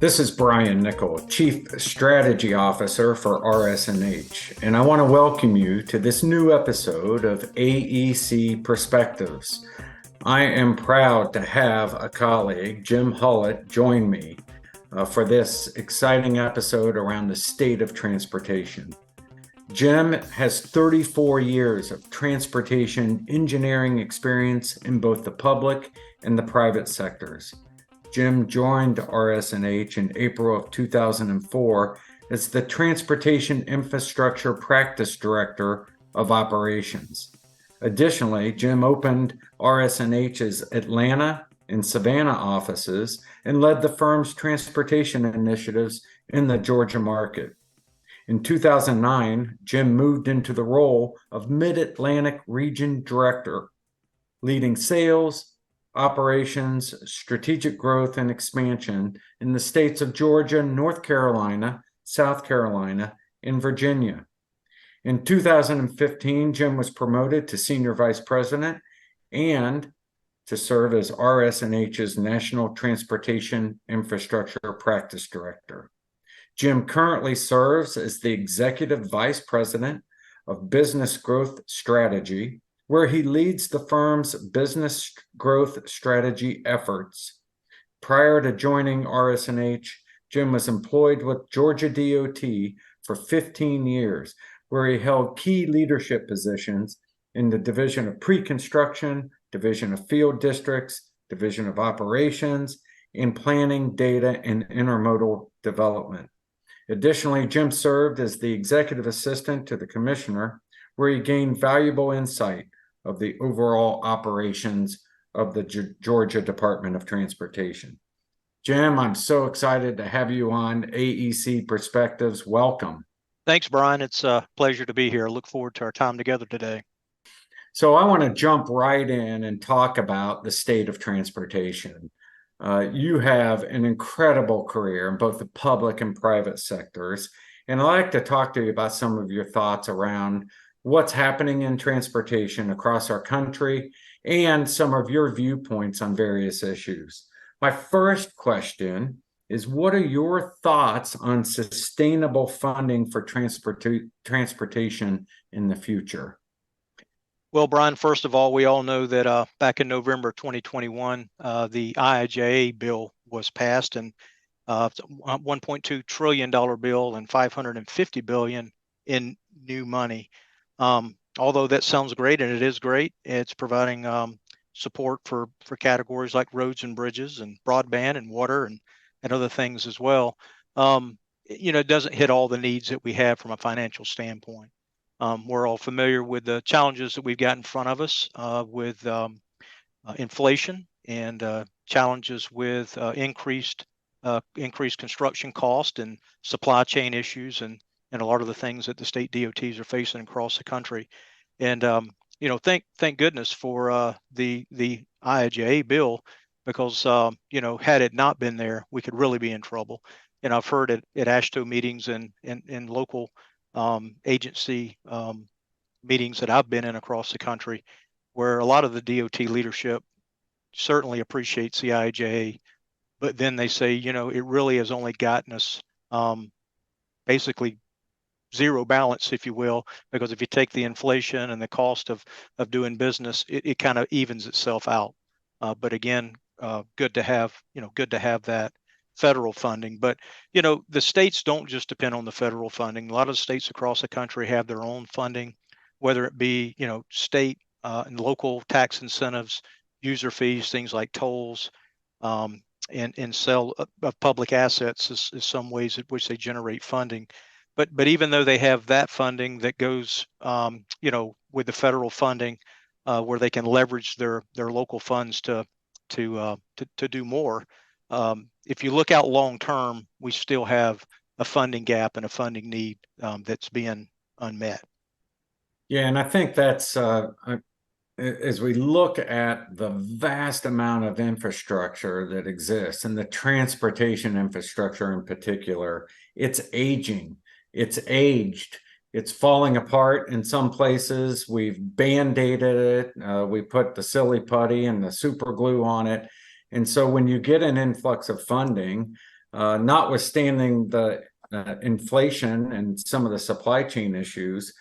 This is Bryan Nicol, Chief Strategy Officer for RS&H, and I want to welcome you to this new episode of AEC Perspectives. I am proud to have a colleague, Jim Hullett, join me for this exciting episode around the state of transportation. Jim has 34 years of transportation engineering experience in both the public and the private sectors. Jim joined RS&H in April of 2004 as the Transportation Infrastructure Practice Director of Operations. Additionally, Jim opened RS&H's Atlanta and Savannah offices and led the firm's transportation initiatives in the Georgia market. In 2009, Jim moved into the role of Mid-Atlantic Region Director, leading sales, operations, strategic growth, and expansion in the states of Georgia, North Carolina, South Carolina, and Virginia. In 2015, Jim was promoted to Senior Vice President and to serve as RS&H's National Transportation Infrastructure Practice Director. Jim currently serves as the Executive Vice President of Business Growth Strategy, where he leads the firm's business growth strategy efforts. Prior to joining RS&H, Jim was employed with Georgia DOT for 15 years, where he held key leadership positions in the Division of Pre-Construction, Division of Field Districts, Division of Operations, and Planning, Data, and Intermodal Development. Additionally, Jim served as the Executive Assistant to the Commissioner, where he gained valuable insight of the overall operations of the Georgia Department of Transportation. Jim, I'm so excited to have you on AEC Perspectives. Welcome. Thanks, Brian. It's a pleasure to be here. I look forward to our time together today. So I want to jump right in and talk about the state of transportation. You have an incredible career in both the public and private sectors, and I'd like to talk to you about some of your thoughts around what's happening in transportation across our country and some of your viewpoints on various issues. My first question is, what are your thoughts on sustainable funding for transportation in the future? Well, Brian, first of all, we all know that back in November 2021, the IIJA bill was passed, and $1.2 trillion bill and $550 billion in new money. Although that sounds great, and it is great, it's providing support for categories like roads and bridges and broadband and water and other things as well. It doesn't hit all the needs that we have from a financial standpoint. We're all familiar with the challenges that we've got in front of us with inflation and challenges with increased construction cost and supply chain issues and a lot of the things that the state DOTs are facing across the country. And thank goodness for the IIJA bill, because had it not been there, we could really be in trouble. And I've heard at AASHTO meetings and in local agency meetings that I've been in across the country, where a lot of the DOT leadership certainly appreciates the IIJA, but then they say, it really has only gotten us basically zero balance, if you will, because if you take the inflation and the cost of doing business, it kind of evens itself out. But again, good to have that federal funding. But the states don't just depend on the federal funding. A lot of states across the country have their own funding, whether it be state and local tax incentives, user fees, things like tolls, and sale of public assets is some ways in which they generate funding. But even though they have that funding that goes with the federal funding, where they can leverage their local funds to do more. If you look out long term, we still have a funding gap and a funding need that's being unmet. Yeah, and I think that's as we look at the vast amount of infrastructure that exists, and the transportation infrastructure in particular, it's aging, it's aged, it's falling apart in some places. We've band-aided it. We put the silly putty and the super glue on it. And so when you get an influx of funding, notwithstanding the inflation and some of the supply chain issues,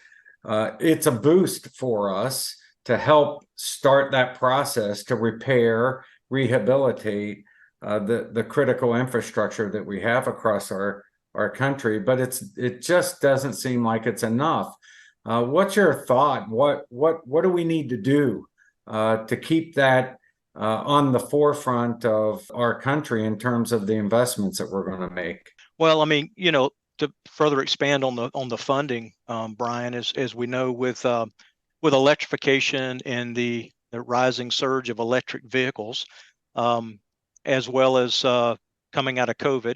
it's a boost for us to help start that process to repair, rehabilitate the critical infrastructure that we have across our country. But it just doesn't seem like it's enough. What's your thought? What do we need to do to keep that on the forefront of our country in terms of the investments that we're going to make? Well, I mean, to further expand on the funding, Bryan, as we know, with electrification and the rising surge of electric vehicles, um, as well as coming out of COVID,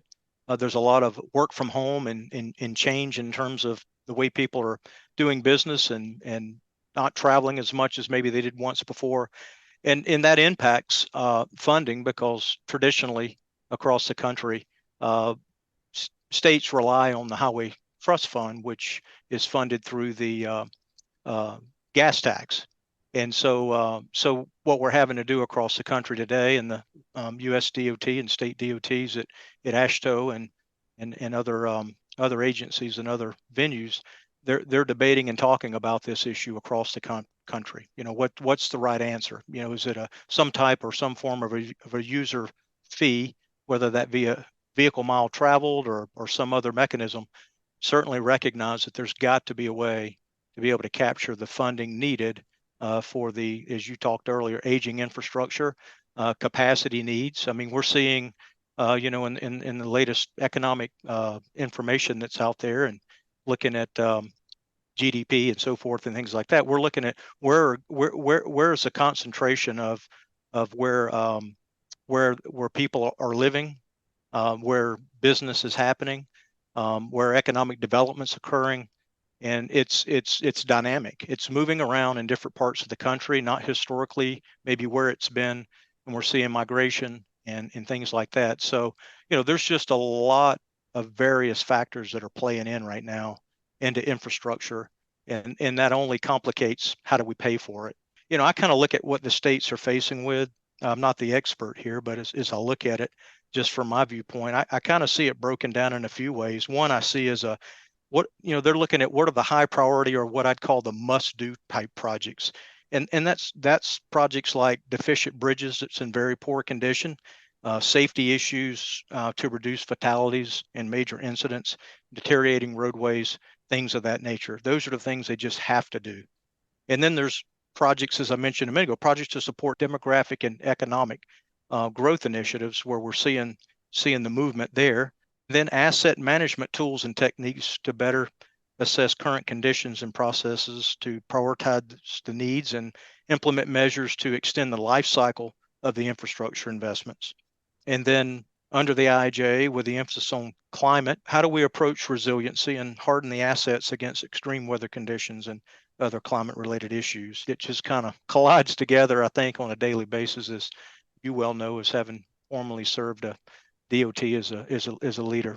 there's a lot of work from home and change in terms of the way people are doing business and not traveling as much as maybe they did once before. And that impacts funding because traditionally across the country, uh, states rely on the Highway Trust Fund, which is funded through the uh, gas tax. And so what we're having to do across the country today, and the U.S. DOT and state DOTs at AASHTO and other agencies and other venues, they're debating and talking about this issue across the country. What's the right answer? Is it some type or some form of a user fee, whether that be a vehicle mile traveled or some other mechanism? Certainly recognize that there's got to be a way to be able to capture the funding needed for the, as you talked earlier, aging infrastructure, capacity needs. I mean, we're seeing, in the latest economic information that's out there and looking at GDP and so forth and things like that, we're looking at where is the concentration of where people are living, where business is happening, where economic development's occurring, and it's dynamic. It's moving around in different parts of the country, not historically maybe where it's been, and we're seeing migration and things like that. So, there's just a lot of various factors that are playing in right now into infrastructure, and that only complicates how do we pay for it. I kind of look at what the states are facing with. I'm not the expert here, but as I look at it, just from my viewpoint, I kind of see it broken down in a few ways. One I see is they're looking at what are the high priority or what I'd call the must do type projects. And that's projects like deficient bridges that's in very poor condition, safety issues to reduce fatalities and major incidents, deteriorating roadways, things of that nature. Those are the things they just have to do. And then there's projects, as I mentioned a minute ago, projects to support demographic and economic growth initiatives where we're seeing the movement there. Then asset management tools and techniques to better assess current conditions and processes to prioritize the needs and implement measures to extend the life cycle of the infrastructure investments. And then under the IIJA, with the emphasis on climate, how do we approach resiliency and harden the assets against extreme weather conditions and other climate related issues? It just kind of collides together, I think, on a daily basis, as you well know, as having formerly served a DOT as a leader.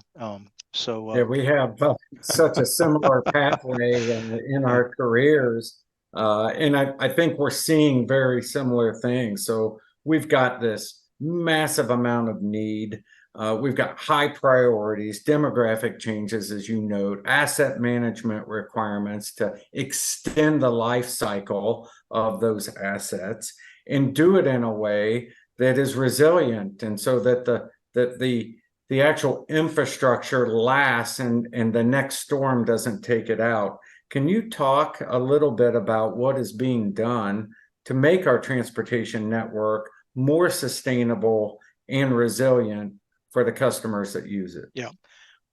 Yeah, we have such a similar pathway in Yeah, our careers. And I think we're seeing very similar things. So we've got this massive amount of need. We've got high priorities, demographic changes, as you note, asset management requirements to extend the life cycle of those assets and do it in a way that is resilient and so that the actual infrastructure lasts and the next storm doesn't take it out. Can you talk a little bit about what is being done to make our transportation network more sustainable and resilient for the customers that use it? yeah.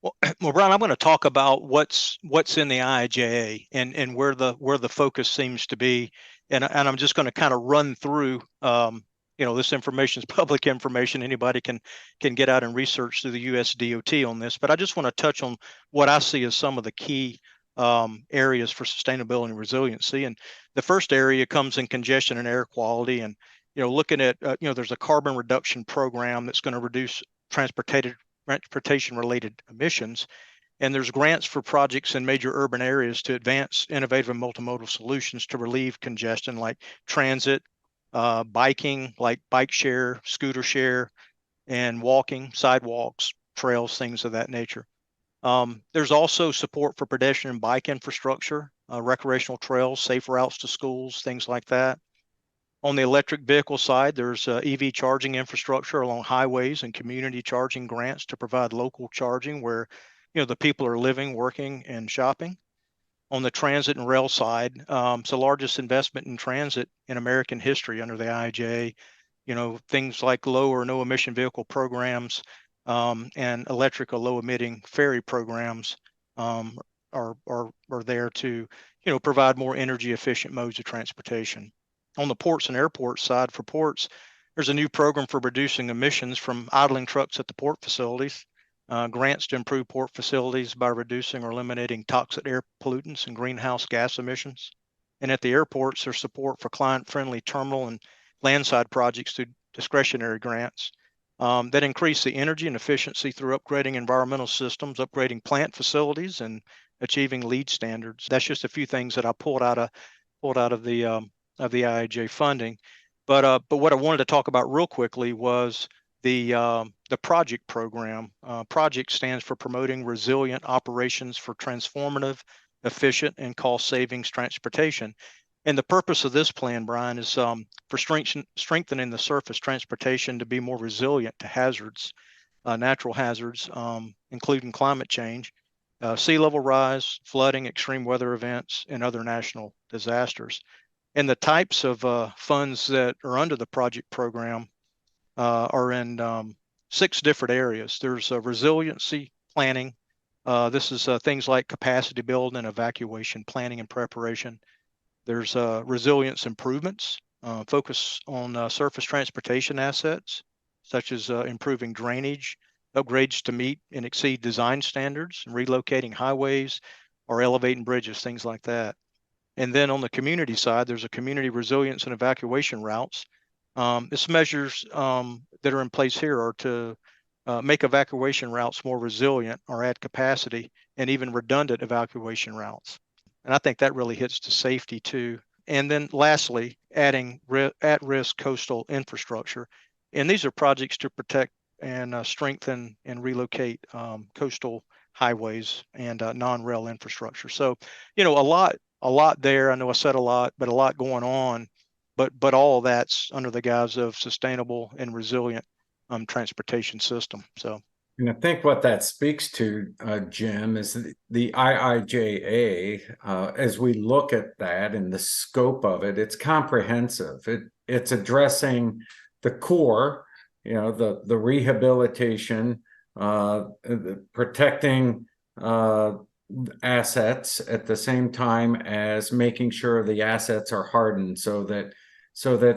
Well, Bryan, I'm going to talk about what's in the IIJA and where the focus seems to be, and I'm just going to kind of run through. This information is public information. Anybody can get out and research through the U.S. DOT on this. But I just want to touch on what I see as some of the key areas for sustainability and resiliency. And the first area comes in congestion and air quality. And looking at there's a carbon reduction program that's going to reduce transportation related emissions. And there's grants for projects in major urban areas to advance innovative and multimodal solutions to relieve congestion, like transit, biking, like bike share, scooter share, and walking, sidewalks, trails, things of that nature. There's also support for pedestrian and bike infrastructure, recreational trails, safe routes to schools, things like that. On the electric vehicle side, there's EV charging infrastructure along highways and community charging grants to provide local charging where, the people are living, working, and shopping. On the transit and rail side, it's the largest investment in transit in American history under the IIJA. Things like low or no emission vehicle programs and electric or low emitting ferry programs are there to, provide more energy efficient modes of transportation. On the ports and airports side, for ports, there's a new program for reducing emissions from idling trucks at the port facilities, grants to improve port facilities by reducing or eliminating toxic air pollutants and greenhouse gas emissions. And at the airports, there's support for client-friendly terminal and landside projects through discretionary grants that increase the energy and efficiency through upgrading environmental systems, upgrading plant facilities, and achieving LEED standards. That's just a few things that I pulled out of the IIJ funding. But what I wanted to talk about real quickly was the project program. Project stands for Promoting Resilient Operations for Transformative, Efficient, and Cost Savings Transportation. And the purpose of this plan, Bryan, is for strengthening the surface transportation to be more resilient to hazards, natural hazards, including climate change, sea level rise, flooding, extreme weather events, and other national disasters. And the types of funds that are under the project program are in 6 different areas. There's resiliency planning. This is things like capacity building and evacuation planning and preparation. There's resilience improvements, focus on surface transportation assets, such as improving drainage, upgrades to meet and exceed design standards, relocating highways or elevating bridges, things like that. And then on the community side, there's a community resilience and evacuation routes. This measures that are in place here are to make evacuation routes more resilient or add capacity and even redundant evacuation routes. And I think that really hits to safety too. And then lastly, adding at-risk coastal infrastructure. And these are projects to protect and strengthen and relocate coastal highways and non-rail infrastructure. So, a lot there. I know I said a lot, but a lot going on. But all of that's under the guise of sustainable and resilient transportation system. So. And I think what that speaks to, Jim, is the IIJA. As we look at that and the scope of it, it's comprehensive. It's addressing the core, the rehabilitation, protecting assets at the same time as making sure the assets are hardened so that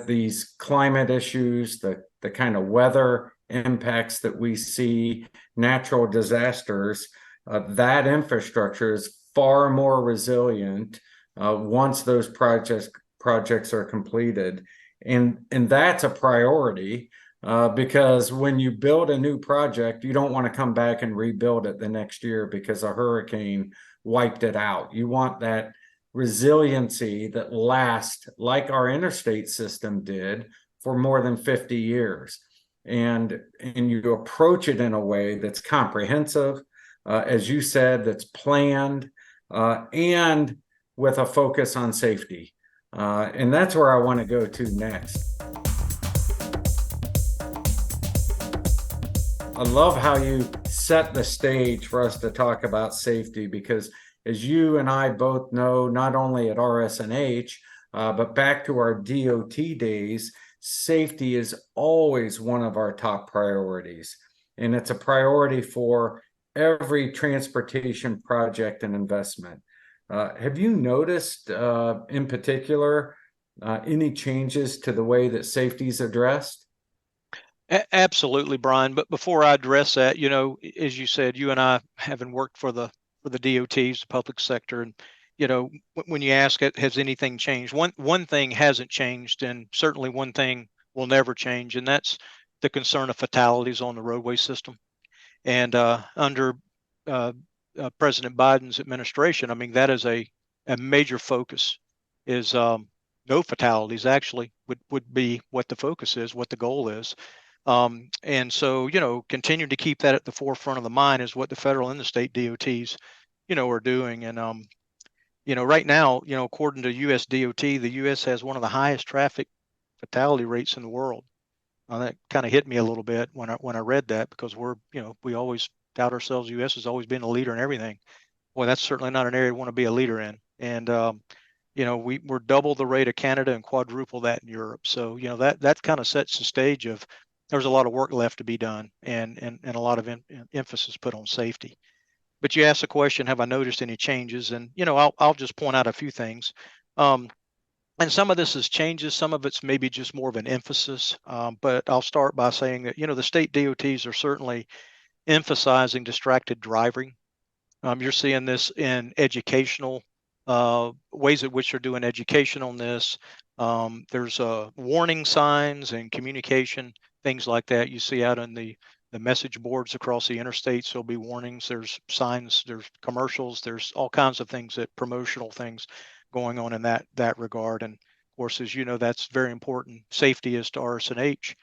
these climate issues, the kind of weather impacts that we see, natural disasters, that infrastructure is far more resilient once those projects are completed. And that's a priority because when you build a new project, you don't want to come back and rebuild it the next year because a hurricane wiped it out. You want that resiliency that lasts, like our interstate system did, for more than 50 years. And you approach it in a way that's comprehensive, as you said, that's planned, and with a focus on safety. And that's where I want to go to next. I love how you set the stage for us to talk about safety, because as you and I both know, not only at RS&H, but back to our DOT days, safety is always one of our top priorities. And it's a priority for every transportation project and investment. Have you noticed in particular any changes to the way that safety is addressed? Absolutely, Bryan. But before I address that, as you said, you and I having worked for the DOTs, the public sector, and when you ask it, has anything changed? One thing hasn't changed, and certainly one thing will never change, and that's the concern of fatalities on the roadway system. And under President Biden's administration, I mean, that is a major focus. Is no fatalities actually would be what the focus is, what the goal is. And so, continue to keep that at the forefront of the mind is what the federal and the state DOTs, are doing. And, right now, according to US DOT, the US has one of the highest traffic fatality rates in the world. That kind of hit me a little bit when I read that, because we always doubt ourselves. US has always been a leader in everything. Well, that's certainly not an area we want to be a leader in. And we're double the rate of Canada and quadruple that in Europe. So that kind of sets the stage of there's a lot of work left to be done, and a lot of emphasis put on safety. But you asked the question, have I noticed any changes? And I'll just point out a few things. And some of this is changes, some of it's maybe just more of an emphasis. But I'll start by saying that the state DOTs are certainly emphasizing distracted driving. You're seeing this in educational ways at which they're doing education on this. There's warning signs and communication, things like that. You see out on the message boards across the interstates, there'll be warnings. There's signs, there's commercials, there's all kinds of things, that promotional things going on in that regard. And of course, as you know, that's very important. Safety is to RS&H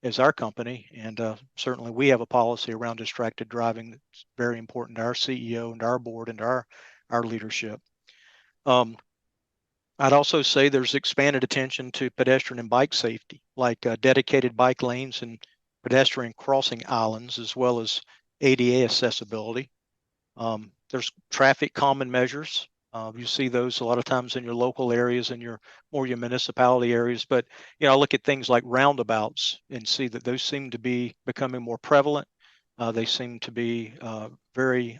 as our company, and certainly we have a policy around distracted driving that's very important to our CEO and our board and our leadership. I'd also say there's expanded attention to pedestrian and bike safety, like dedicated bike lanes and pedestrian crossing islands, as well as ADA accessibility. There's traffic calming measures. You see those a lot of times in your local areas and your municipality areas. But I look at things like roundabouts and see that those seem to be becoming more prevalent. They seem to be very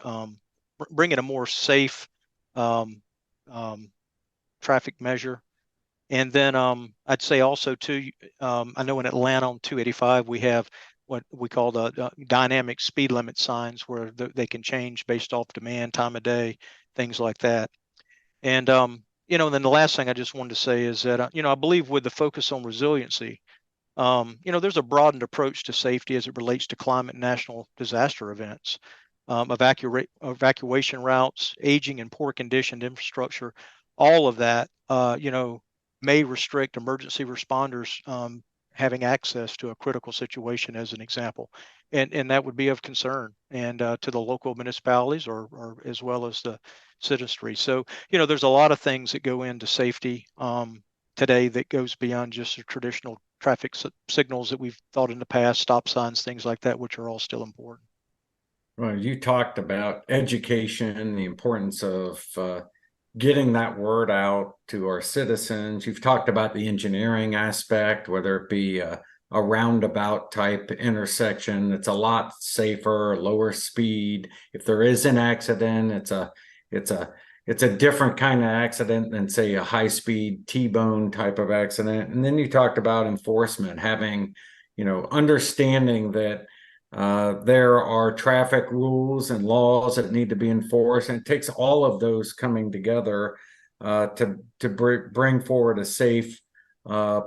bringing a more safe um, um, traffic measure. And then I'd say also too, I know in Atlanta on 285 we have what we call the dynamic speed limit signs, where they can change based off demand, time of day, things like that. And and then the last thing I just wanted to say is that I believe with the focus on resiliency, there's a broadened approach to safety as it relates to climate and national disaster events, evacuation routes, aging and poor conditioned infrastructure. All of that, may restrict emergency responders having access to a critical situation, as an example, and that would be of concern, and to the local municipalities, or as well as the citizenry. So there's a lot of things that go into safety today that goes beyond just the traditional traffic signals that we've thought in the past, stop signs, things like that, which are all still important. Well, you talked about education, the importance of getting that word out to our citizens. You've talked about the engineering aspect, whether it be a roundabout type intersection. It's a lot safer, lower speed. If there is an accident, it's a it's a different kind of accident than, say, a high speed T-bone type of accident. And then you talked about enforcement, having, understanding that there are traffic rules and laws that need to be enforced, and it takes all of those coming together to bring forward a safe uh,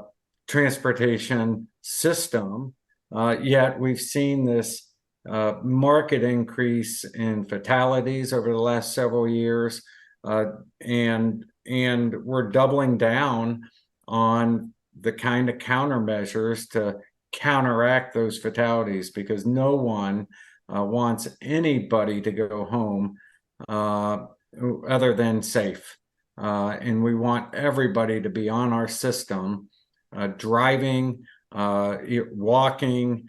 transportation system. Yet we've seen this market increase in fatalities over the last several years, uh, and we're doubling down on the kind of countermeasures to counteract those fatalities, because no one wants anybody to go home uh, other than safe. And we want everybody to be on our system, driving, walking,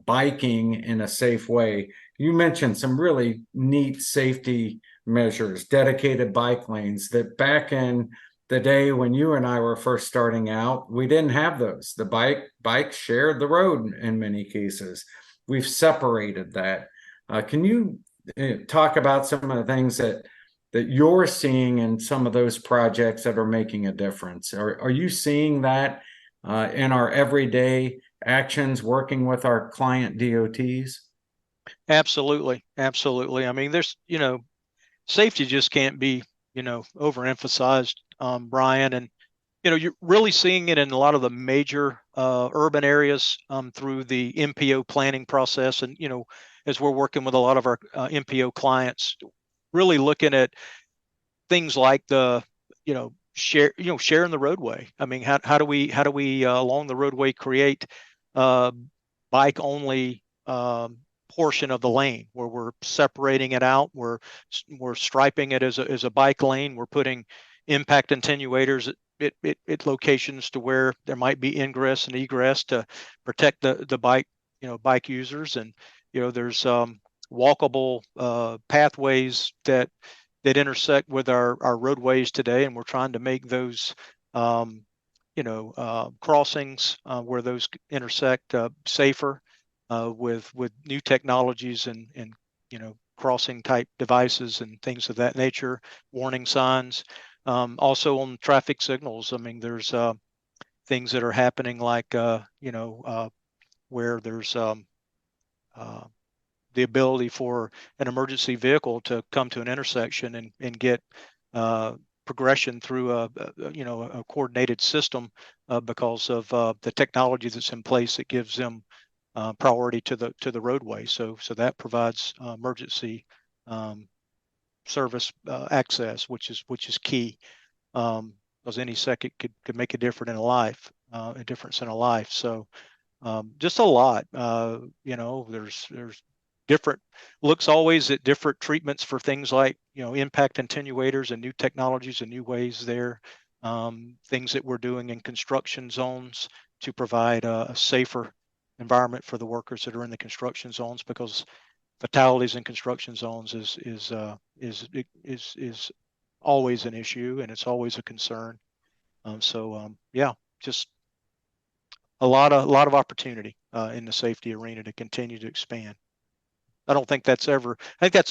biking in a safe way. You mentioned some really neat safety measures, dedicated bike lanes, that back in the day when you and I were first starting out, we didn't have those. The bikes shared the road in many cases. We've separated that. Can you talk about some of the things that you're seeing in some of those projects that are making a difference? Are you seeing that in our everyday actions working with our client DOTs? Absolutely, absolutely. I mean, there's safety just can't be overemphasized, Bryan. And you're really seeing it in a lot of the major urban areas through the MPO planning process. And as we're working with a lot of our MPO clients, really looking at things like the sharing the roadway. I mean, how do we along the roadway create bike only portion of the lane where we're separating it out. We're striping it as a bike lane. We're putting impact attenuators at locations to where there might be ingress and egress to protect the bike, bike users. And, there's walkable pathways that intersect with our roadways today. And we're trying to make those, crossings where those intersect safer with new technologies and crossing type devices and things of that nature, warning signs. Also on traffic signals, I mean, there's things that are happening like where there's the ability for an emergency vehicle to come to an intersection and get progression through a coordinated system because of the technology that's in place that gives them priority to the roadway. So that provides emergency service access, which is key, because any second could make a difference in a life. So just a lot. There's different looks always at different treatments for things like impact attenuators and new technologies and new ways there. Things that we're doing in construction zones to provide a safer environment for the workers that are in the construction zones, because fatalities in construction zones is always an issue, and it's always a concern. Yeah, just a lot of opportunity in the safety arena to continue to expand. I think that's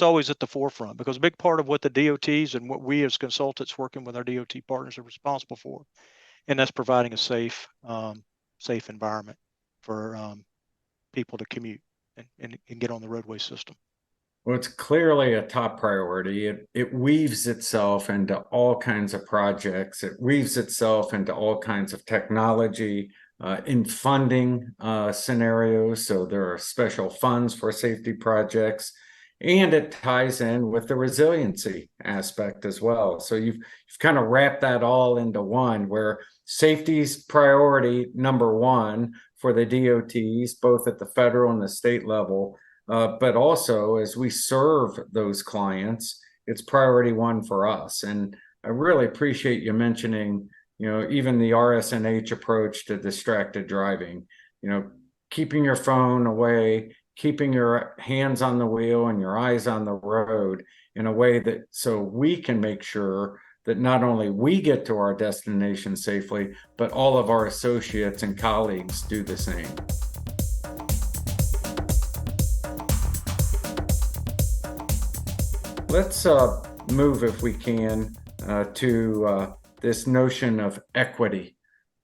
always at the forefront, because a big part of what the DOTs and what we as consultants working with our DOT partners are responsible for, and that's providing a safe environment for people to commute and get on the roadway system. Well, it's clearly a top priority. It weaves itself into all kinds of projects. It weaves itself into all kinds of technology in funding scenarios. So there are special funds for safety projects, and it ties in with the resiliency aspect as well. So you've kind of wrapped that all into one, where safety's priority number one for the DOTs, both at the federal and the state level. But also, as we serve those clients, it's priority one for us. And I really appreciate you mentioning, even the RS&H approach to distracted driving, keeping your phone away, keeping your hands on the wheel and your eyes on the road in a way that so we can make sure that not only we get to our destination safely, but all of our associates and colleagues do the same. Let's move, if we can, to this notion of equity.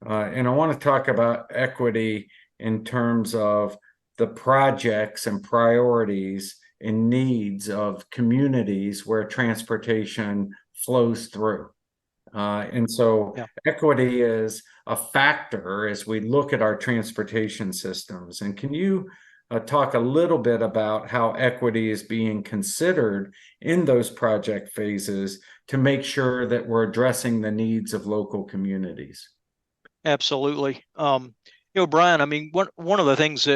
And I want to talk about equity in terms of the projects and priorities and needs of communities where transportation flows through. And so equity is a factor as we look at our transportation systems. And can you talk a little bit about how equity is being considered in those project phases to make sure that we're addressing the needs of local communities? Absolutely. Bryan, I mean, one of the things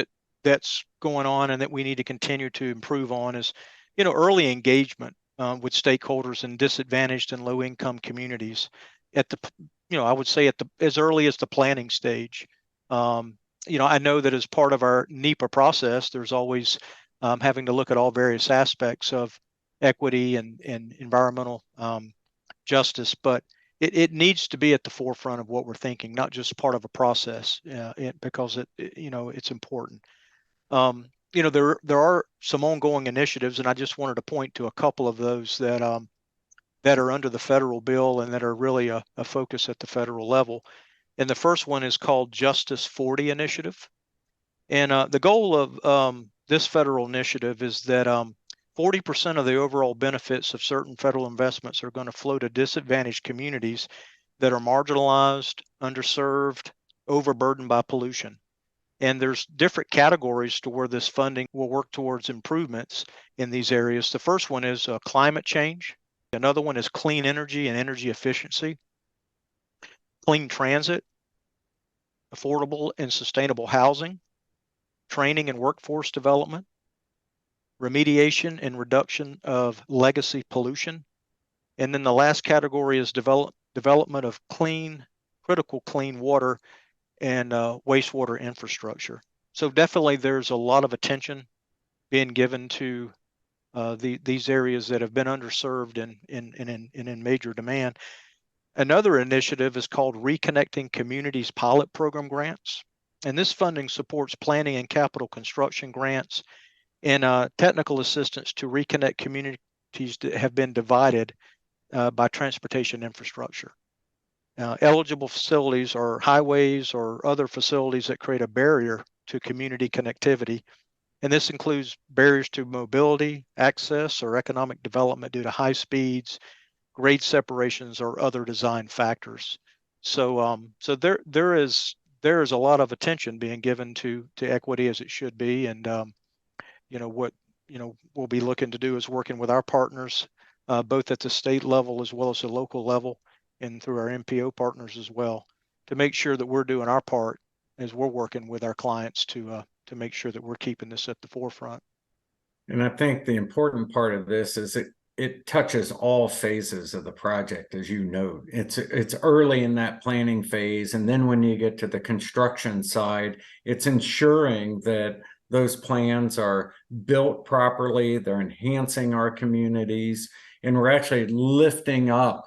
that's going on and that we need to continue to improve on is, early engagement with stakeholders in disadvantaged and low income communities at the, I would say as early as the planning stage. I know that as part of our NEPA process, there's always having to look at all various aspects of equity and environmental justice, but it needs to be at the forefront of what we're thinking, not just part of a process, because it's important. There are some ongoing initiatives, and I just wanted to point to a couple of those that are under the federal bill and that are really a focus at the federal level. And the first one is called Justice 40 Initiative. And the goal of this federal initiative is that 40% of the overall benefits of certain federal investments are going to flow to disadvantaged communities that are marginalized, underserved, overburdened by pollution. And there's different categories to where this funding will work towards improvements in these areas. The first one is climate change. Another one is clean energy and energy efficiency, clean transit, affordable and sustainable housing, training and workforce development, remediation and reduction of legacy pollution. And then the last category is development of critical clean water and wastewater infrastructure. So definitely there's a lot of attention being given to these areas that have been underserved and in major demand. Another initiative is called Reconnecting Communities Pilot Program Grants. And this funding supports planning and capital construction grants and technical assistance to reconnect communities that have been divided by transportation infrastructure. Eligible facilities are highways or other facilities that create a barrier to community connectivity. And this includes barriers to mobility, access, or economic development due to high speeds, grade separations, or other design factors. So there is a lot of attention being given to equity as it should be, and what we'll be looking to do is working with our partners, both at the state level as well as the local level, and through our MPO partners as well, to make sure that we're doing our part as we're working with our clients to make sure that we're keeping this at the forefront. And I think the important part of this is it touches all phases of the project, as you note. It's early in that planning phase, and then when you get to the construction side, it's ensuring that those plans are built properly, they're enhancing our communities, and we're actually lifting up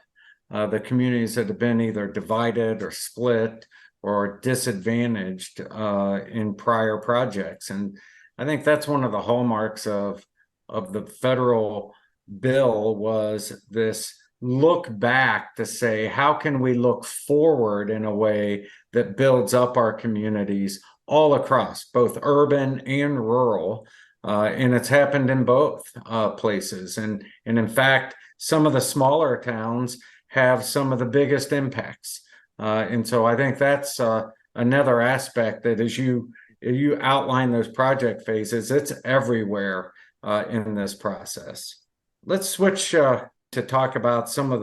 the communities that have been either divided or split or disadvantaged in prior projects. And I think that's one of the hallmarks of the federal bill, was this look back to say, how can we look forward in a way that builds up our communities all across, both urban and rural? And it's happened in both places. And in fact, some of the smaller towns have some of the biggest impacts. And so I think that's another aspect, that as you outline those project phases, it's everywhere in this process. Let's switch to talk about some of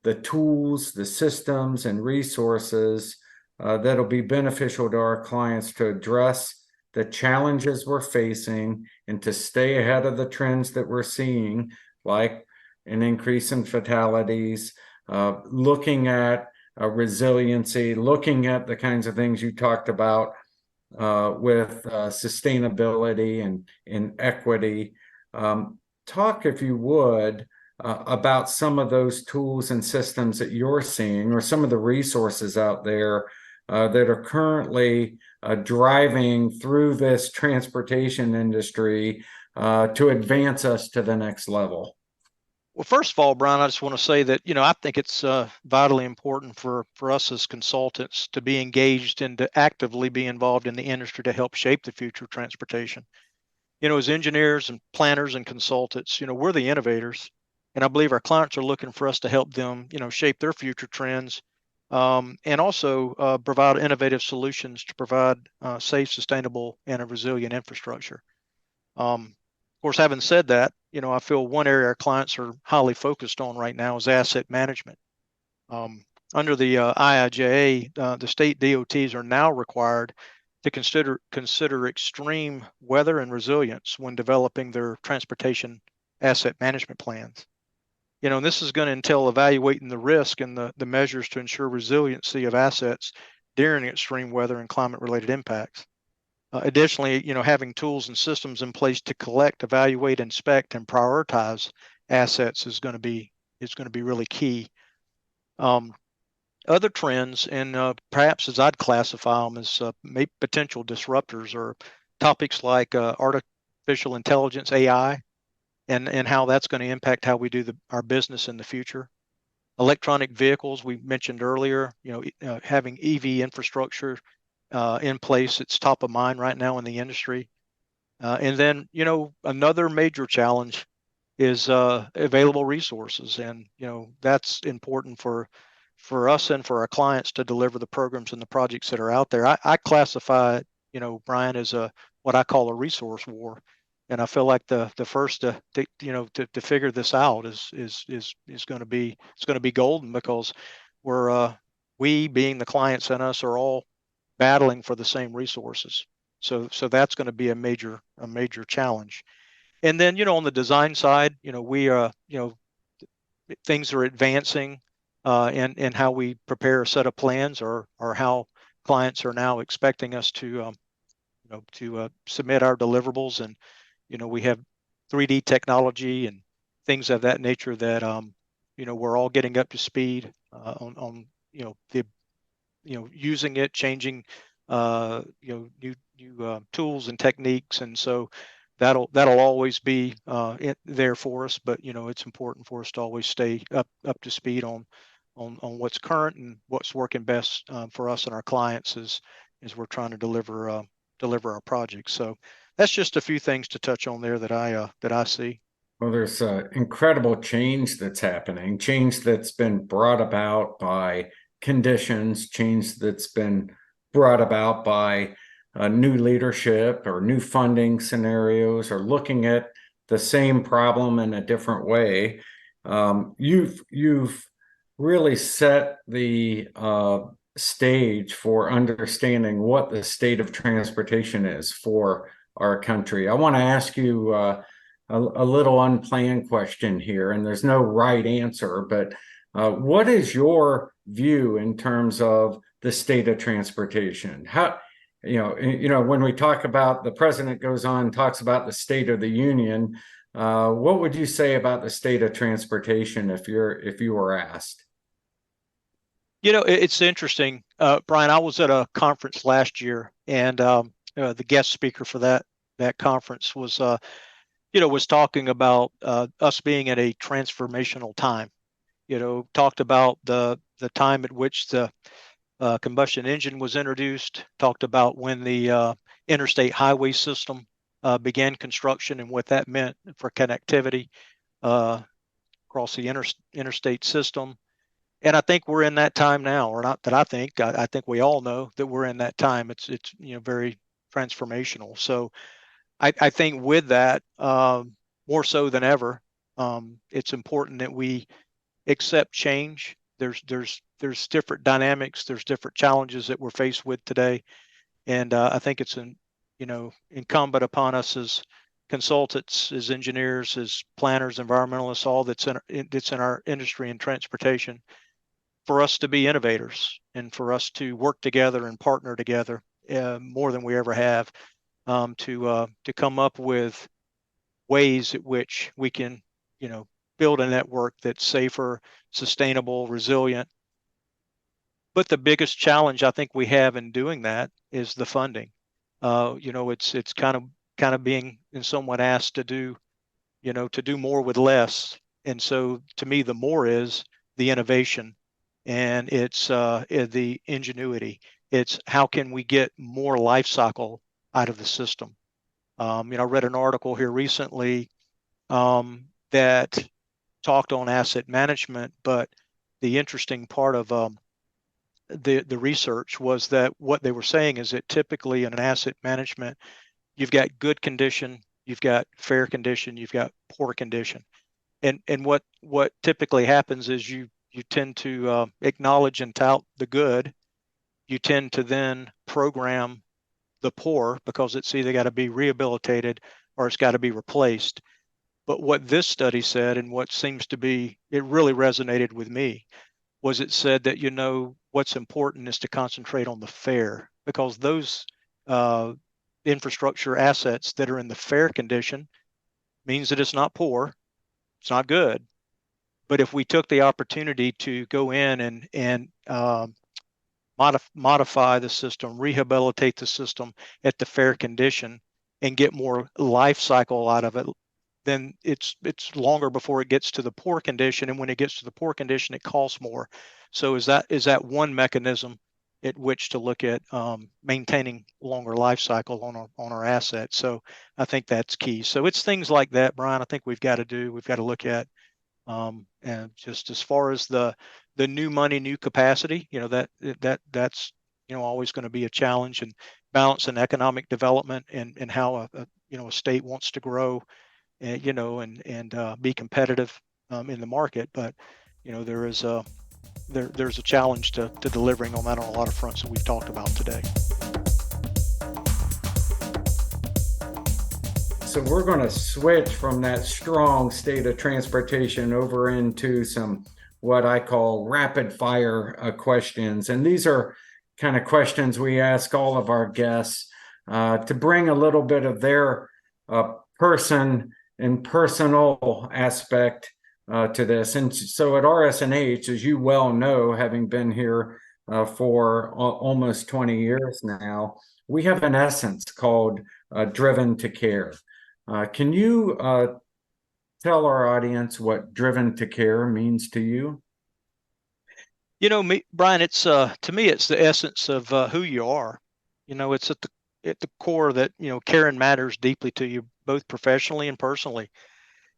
the tools, the systems, and resources that'll be beneficial to our clients to address the challenges we're facing and to stay ahead of the trends that we're seeing, like an increase in fatalities, looking at resiliency, looking at the kinds of things you talked about with sustainability and equity. Talk, if you would, about some of those tools and systems that you're seeing, or some of the resources out there that are currently driving through this transportation industry to advance us to the next level. Well, first of all, Bryan, I just want to say that, I think it's vitally important for us as consultants to be engaged and to actively be involved in the industry to help shape the future of transportation. As engineers and planners and consultants, we're the innovators, and I believe our clients are looking for us to help them, shape their future trends, and also provide innovative solutions to provide safe, sustainable, and a resilient infrastructure. Of course, having said that, I feel one area our clients are highly focused on right now is asset management. Under the IIJA, the state DOTs are now required to consider extreme weather and resilience when developing their transportation asset management plans. And this is going to entail evaluating the risk and the measures to ensure resiliency of assets during extreme weather and climate-related impacts. Additionally, having tools and systems in place to collect, evaluate, inspect, and prioritize assets is going to be really key. Other trends, and perhaps as I'd classify them as potential disruptors, are topics like artificial intelligence, AI, and how that's going to impact how we do our business in the future. Electronic vehicles, we mentioned earlier, having EV infrastructure in place, it's top of mind right now in the industry. And then, another major challenge is available resources. And, that's important for us and for our clients to deliver the programs and the projects that are out there. I classify it, Bryan, as what I call a resource war. And I feel like the first to figure this out is going to be golden, because we being the clients and us are all battling for the same resources. So that's going to be a major challenge. And then, on the design side, things are advancing in how we prepare a set of plans, or how clients are now expecting us to submit our deliverables. And we have 3D technology and things of that nature that we're all getting up to speed on the using it, changing new tools and techniques. And so that'll always be there for us. But it's important for us to always stay up to speed on what's current and what's working best for us and our clients as we're trying to deliver our projects. So that's just a few things to touch on there that I see. Well, there's incredible change that's happening, change that's been brought about by conditions, change that's been brought about by new leadership or new funding scenarios, or looking at the same problem in a different way. You've really set the stage for understanding what the state of transportation is for our country. I want to ask you a little unplanned question here, and there's no right answer, but what is your view in terms of the state of transportation? How, when we talk about, the president goes on, talks about the state of the union, what would you say about the state of transportation if you were asked? It's interesting, Brian. I was at a conference last year, and the guest speaker for that conference was talking about us being at a transformational time. Talked about the time at which the combustion engine was introduced, talked about when the interstate highway system began construction and what that meant for connectivity across the interstate system. And I think we're in that time now, or not that I think we all know that we're in that time. It's very transformational. So I think with that, more so than ever, it's important that we accept change. There's different dynamics, there's different challenges that we're faced with today, and I think it's incumbent upon us as consultants, as engineers, as planners, environmentalists, all that's in our industry and transportation, for us to be innovators and for us to work together and partner together more than we ever have, to come up with ways at which we can, build a network that's safer, sustainable, resilient. But the biggest challenge I think we have in doing that is the funding. It's kind of being in somewhat asked to do more with less. And so to me, the more is the innovation, and it's the ingenuity. It's how can we get more life cycle out of the system. I read an article here recently that talked on asset management, but the interesting part of the research was that what they were saying is that typically in an asset management, you've got good condition, you've got fair condition, you've got poor condition. And what typically happens is you tend to acknowledge and tout the good. You tend to then program the poor because it's either got to be rehabilitated or it's got to be replaced. But what this study said, and what seems to be, it really resonated with me, was it said that, what's important is to concentrate on the fair, because those infrastructure assets that are in the fair condition means that it's not poor, it's not good. But if we took the opportunity to go in and modify the system, rehabilitate the system at the fair condition, and get more life cycle out of it, then it's longer before it gets to the poor condition. And when it gets to the poor condition, it costs more. So is that one mechanism at which to look at maintaining longer life cycle on our assets? So I think that's key. So it's things like that, Brian, I think we've got to look at. And just as far as the new money, new capacity, that's always going to be a challenge, and balancing economic development and how a state wants to grow, and be competitive in the market. But there's a challenge to delivering on that on a lot of fronts that we've talked about today. So we're going to switch from that strong state of transportation over into some what I call rapid fire questions. And these are kind of questions we ask all of our guests to bring a little bit of their person and personal aspect to this. And so at RS&H, as you well know, having been here for almost 20 years now, we have an essence called Driven to Care. Can you tell our audience what Driven to Care means to you? Bryan, it's to me, it's the essence of who you are. It's at the core that caring matters deeply to you, both professionally and personally.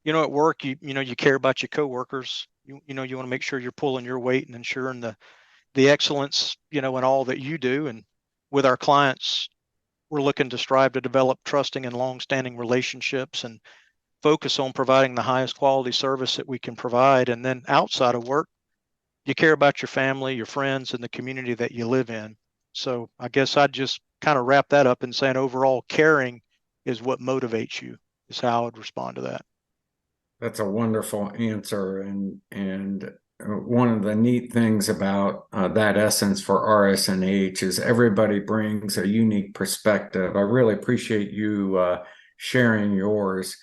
At work, you care about your coworkers. You want to make sure you're pulling your weight and ensuring the excellence, in all that you do. And with our clients, we're looking to strive to develop trusting and long-standing relationships and focus on providing the highest quality service that we can provide. And then outside of work, you care about your family, your friends, and the community that you live in. So I guess I'd just kind of wrap that up in saying overall caring is what motivates you, is how I would respond to that. That's a wonderful answer, and one of the neat things about that essence for RS&H is everybody brings a unique perspective. I really appreciate you sharing yours.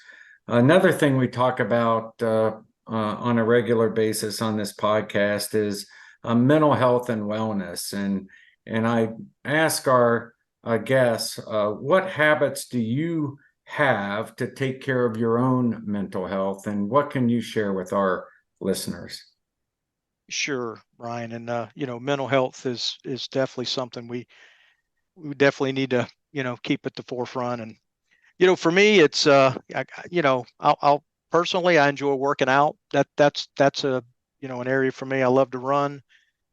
Another thing we talk about on a regular basis on this podcast is mental health and wellness, and I ask our guests, what habits do you have to take care of your own mental health, and what can you share with our listeners? Sure, Ryan, and mental health is definitely something we definitely need to keep at the forefront. And for me, it's I'll personally, I enjoy working out. That's a an area for me. I love to run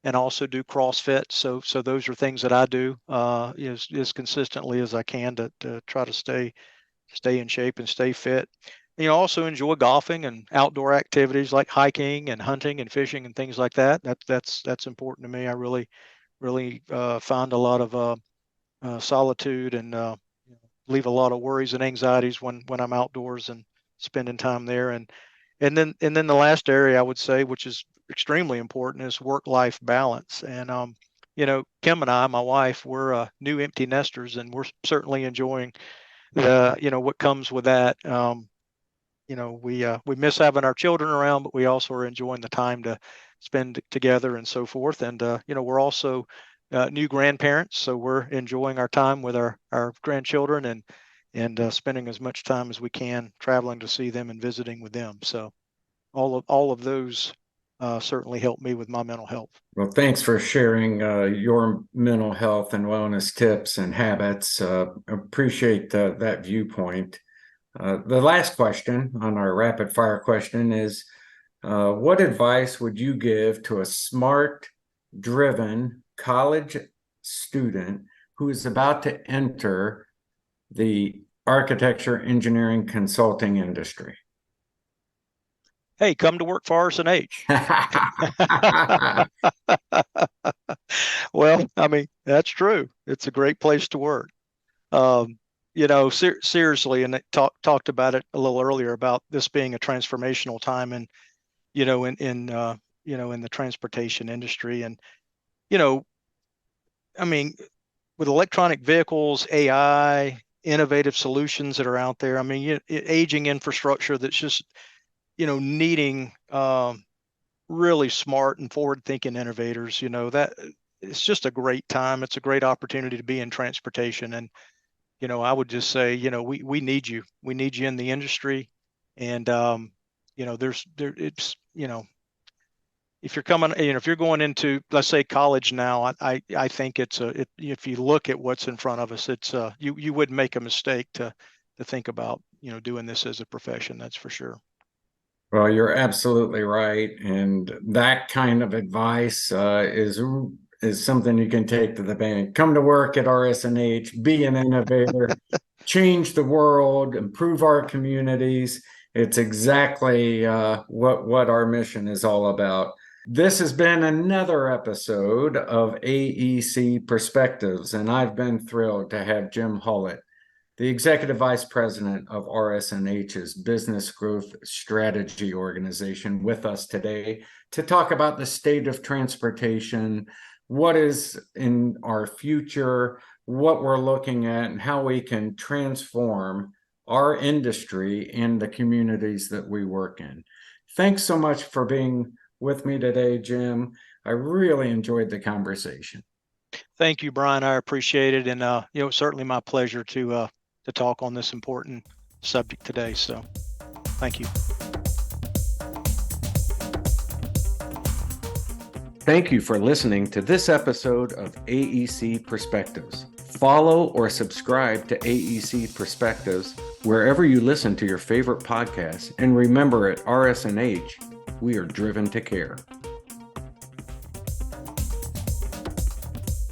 and also do CrossFit. So those are things that I do as consistently as I can to try to stay in shape and stay fit. Also enjoy golfing and outdoor activities like hiking and hunting and fishing and things like that. That's important to me. I really find a lot of solitude and leave a lot of worries and anxieties when I'm outdoors and spending time there. And then the last area I would say, which is extremely important, is work-life balance. And Kim and I, my wife, we're new empty nesters, and we're certainly enjoying what comes with that. We miss having our children around, but we also are enjoying the time to spend together and so forth. And we're also new grandparents, so we're enjoying our time with our grandchildren and spending as much time as we can traveling to see them and visiting with them. So all of those certainly help me with my mental health. Well, thanks for sharing your mental health and wellness tips and habits. Appreciate that viewpoint. The last question on our rapid fire question is, what advice would you give to a smart, driven college student who is about to enter the architecture, engineering, consulting industry? Hey, come to work for RS&H. Well, I mean, that's true. It's a great place to work. Seriously, and talked about it a little earlier about this being a transformational time, and in the transportation industry, and I mean, with electronic vehicles, AI, innovative solutions that are out there. I mean, aging infrastructure that's just needing really smart and forward-thinking innovators. That it's just a great time. It's a great opportunity to be in transportation, and I would just say, we need you. We need you in the industry, and it's if you're coming, if you're going into, let's say, college now, I think if you look at what's in front of us, it's you wouldn't make a mistake to think about doing this as a profession. That's for sure. Well, you're absolutely right, and that kind of advice is something you can take to the bank. Come to work at RS&H, be an innovator, change the world, improve our communities. It's exactly what our mission is all about. This has been another episode of AEC Perspectives, and I've been thrilled to have Jim Hullett. the Executive Vice President of RS&H's Business Growth Strategy Organization, with us today to talk about the state of transportation, what is in our future, what we're looking at, and how we can transform our industry and the communities that we work in. Thanks so much for being with me today, Jim. I really enjoyed the conversation. Thank you, Bryan. I appreciate it. And, certainly my pleasure to talk on this important subject today. So thank you. Thank you for listening to this episode of AEC Perspectives. Follow or subscribe to AEC Perspectives wherever you listen to your favorite podcasts. And remember, at RS&H, we are driven to care.